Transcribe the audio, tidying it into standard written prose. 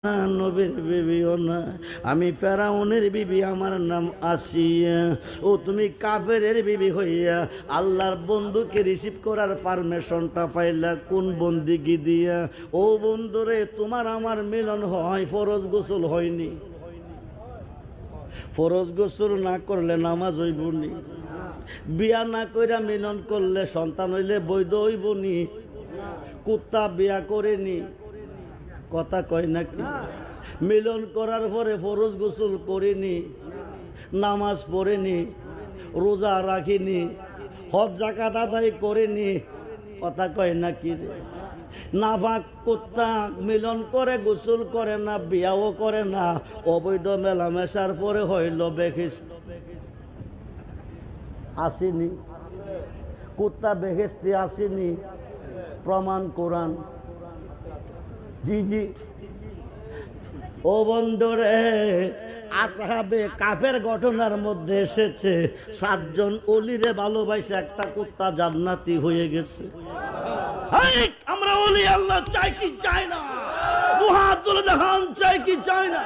নবীর বিবিও না, আমি ফেরাউনের বিবি, আমার নাম আসিয়া। ও তুমি কাফেরের বিবি হইয়া আল্লাহর বন্ধুকে রিসিভ করার পারমিশনটা পাইলা কোন বন্দিগি দিয়া? ও বন্ধুরে, তোমার আমার মিলন হয়, ফরজ গোসল হয়নি। ফরজ গোসল না করলে নামাজ হইবনি, বিয়া না কইরা মিলন করলে সন্তান হইলে বৈধ হইবনি। কুত্তা বিয়া করেনি, কথা কয় নাকি? মিলন করার পরে ফরজ গোসল করিনি, নামাজ পড়েনি, রোজা রাখিনি, হজ যাকাত আদায় করেনি, কথা কয় নাকি? নাপাক কুত্তা মিলন করে, গোসল করে না, বিয়াও করে না, অবৈধ মেলামেশার পরে হইল বেহেশত। আসেনি কুত্তা, বেহেশতে আসেনি, প্রমাণ কোরআন। জি জি। ও বন্ধুরে, আসহাবে কাফের ঘটনার মধ্যে এসেছে 7 জন ওলিরে ভালোবাসে একটা কুত্তা জান্নাতি হয়ে গেছে। আমরা ওলি আল্লাহ চাই কি চাই না? দুহাত তুলে দেখান, চাই কি চাই না?